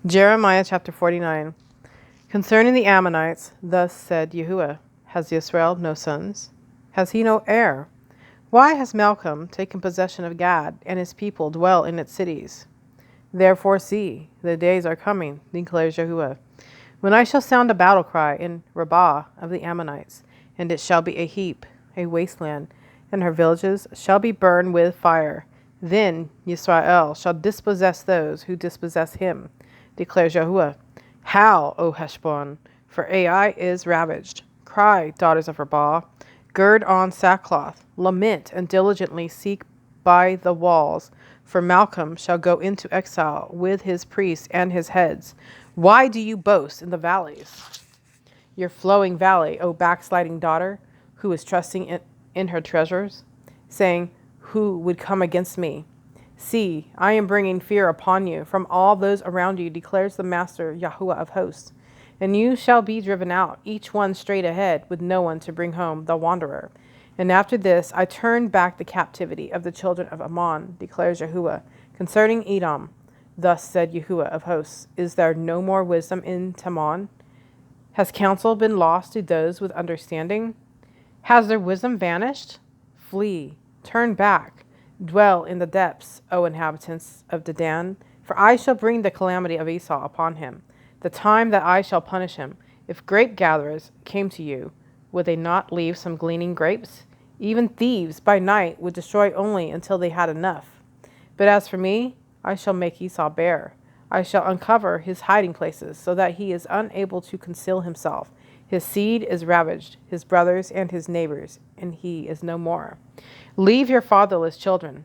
Jeremiah chapter 49. Concerning the Ammonites, thus said Yahuwah, has Israel no sons? Has he no heir? Why has Malcolm taken possession of Gad, and his people dwell in its cities? Therefore see, the days are coming, declares Yahuwah, when I shall sound a battle cry in Rabbah of the Ammonites, and it shall be a heap, a wasteland, and her villages shall be burned with fire. Then Yisrael shall dispossess those who dispossess him, declares Yahuwah. Howl, O Heshbon, for Ai is ravaged. Cry, daughters of Rabbah, gird on sackcloth, lament, and diligently seek by the walls, for Malcolm shall go into exile with his priests and his heads. Why do you boast in the valleys? Your flowing valley, O backsliding daughter, who is trusting in her treasures, saying, who would come against me? See, I am bringing fear upon you from all those around you, declares the Master Yahuwah of hosts. And you shall be driven out, each one straight ahead, with no one to bring home the wanderer. And after this I turn back the captivity of the children of Ammon, declares Yahuwah. Concerning Edom, thus said Yahuwah of hosts, is there no more wisdom in Teman? Has counsel been lost to those with understanding? Has their wisdom vanished? Flee, turn back, dwell in the depths, O inhabitants of Dedan, for I shall bring the calamity of Esau upon him, the time that I shall punish him. If grape gatherers came to you, would they not leave some gleaning grapes? Even thieves by night would destroy only until they had enough. But as for me, I shall make Esau bare. I shall uncover his hiding places, so that he is unable to conceal himself. His seed is ravaged, his brothers and his neighbors, and he is no more. Leave your fatherless children.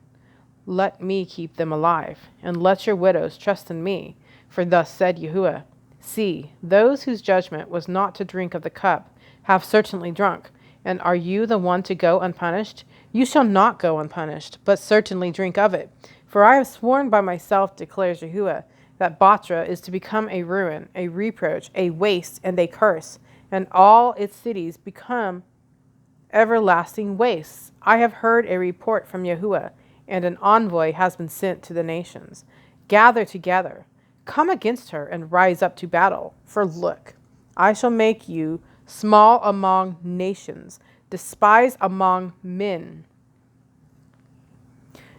Let me keep them alive, and let your widows trust in me. For thus said Yahuwah, see, those whose judgment was not to drink of the cup have certainly drunk. And are you the one to go unpunished? You shall not go unpunished, but certainly drink of it. For I have sworn by myself, declares Yahuwah, that Batra is to become a ruin, a reproach, a waste, and a curse, and all its cities become everlasting wastes. I have heard a report from Yahuwah, and an envoy has been sent to the nations. Gather together, come against her, and rise up to battle. For look, I shall make you small among nations, despised among men.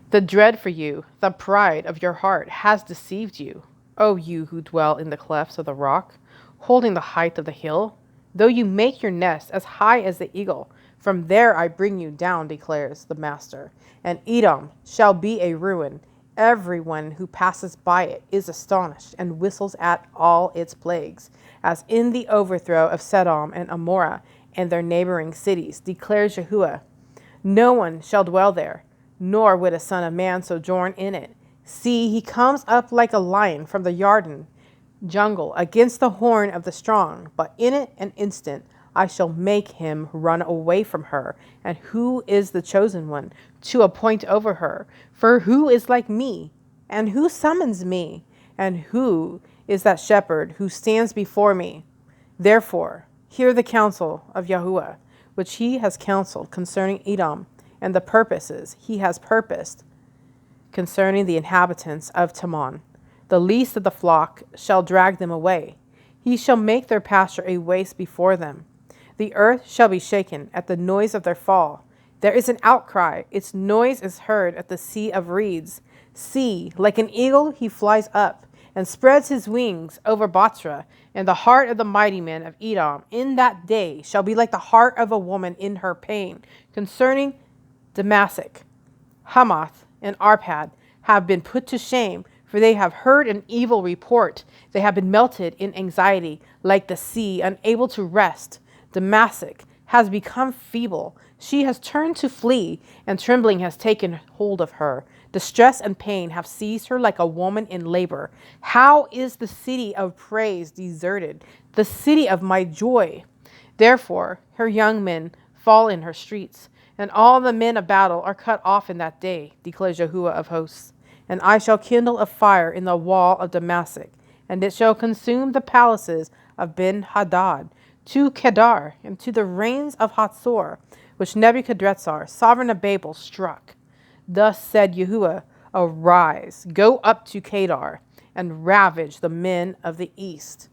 The dread for you, the pride of your heart, has deceived you, O you who dwell in the clefts of the rock, holding the height of the hill. Though you make your nest as high as the eagle, from there I bring you down, declares the Master. And Edom shall be a ruin. Everyone who passes by it is astonished and whistles at all its plagues, as in the overthrow of Sodom and Amorah and their neighboring cities, declares Yahuwah. No one shall dwell there, nor would a son of man sojourn in it. See, he comes up like a lion from the Yarden jungle against the horn of the strong, but in an instant I shall make him run away from her. And who is the chosen one to appoint over her? For who is like me? And who summons me? And who is that shepherd who stands before me? Therefore, hear the counsel of Yahuwah, which he has counseled concerning Edom, and the purposes he has purposed concerning the inhabitants of Teman. The least of the flock shall drag them away. He shall make their pasture a waste before them. The earth shall be shaken at the noise of their fall. There is an outcry. Its noise is heard at the sea of reeds. See, like an eagle he flies up and spreads his wings over Batra, and the heart of the mighty men of Edom in that day shall be like the heart of a woman in her pain. Concerning Damascus, Hamath, and Arpad have been put to shame, for they have heard an evil report. They have been melted in anxiety, like the sea, unable to rest. Damascus has become feeble. She has turned to flee, and trembling has taken hold of her. Distress and pain have seized her like a woman in labor. How is the city of praise deserted, the city of my joy? Therefore, her young men fall in her streets, and all the men of battle are cut off in that day, declares Yahuwah of hosts. And I shall kindle a fire in the wall of Damascus, and it shall consume the palaces of Ben-Hadad, to Kedar, and to the reigns of Hatzor, which Nebuchadrezzar, sovereign of Babel, struck. Thus said Yahuwah, arise, go up to Kedar, and ravage the men of the east.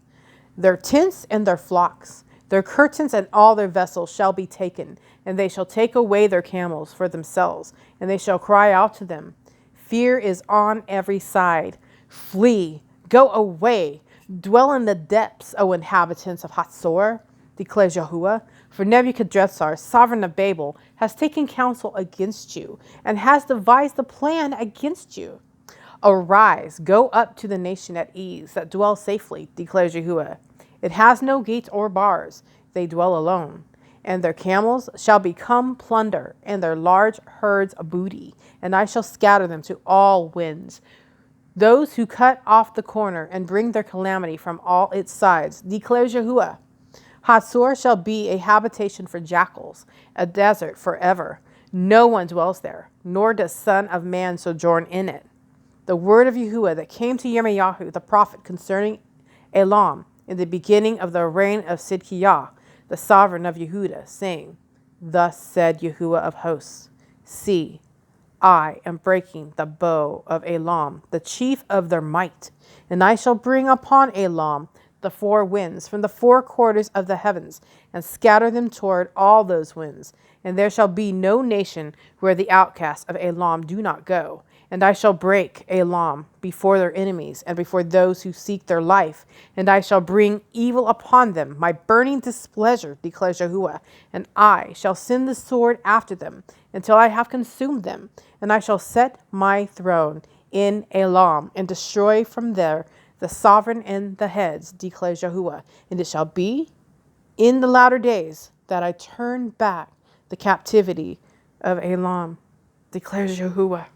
Their tents and their flocks, their curtains and all their vessels shall be taken, and they shall take away their camels for themselves, and they shall cry out to them. Fear is on every side. Flee, go away, dwell in the depths, O inhabitants of Hatzor, declares Yahuwah. For Nebuchadrezzar, sovereign of Babel, has taken counsel against you, and has devised a plan against you. Arise, go up to the nation at ease, that dwells safely, declares Yahuwah. It has no gates or bars, they dwell alone. And their camels shall become plunder, and their large herds a booty, and I shall scatter them to all winds. Those who cut off the corner and bring their calamity from all its sides, declares Yahuwah. Hatzor shall be a habitation for jackals, a desert forever. No one dwells there, nor does son of man sojourn in it. The word of Yahuwah that came to Yirmiyahu the prophet concerning Elam in the beginning of the reign of Sidkiah, the sovereign of Yehudah, saying, Thus said Yahuwah of hosts, See, I am breaking the bow of Elam, the chief of their might, and I shall bring upon Elam the four winds from the four quarters of the heavens, and scatter them toward all those winds. And there shall be no nation where the outcasts of Elam do not go. And I shall break Elam before their enemies, and before those who seek their life. And I shall bring evil upon them, my burning displeasure, declares Yahuwah. And I shall send the sword after them, until I have consumed them. And I shall set my throne in Elam, and destroy from there the sovereign and the heads, declares Yahuwah. And it shall be in the latter days that I turn back the captivity of Elam, declares Yahuwah.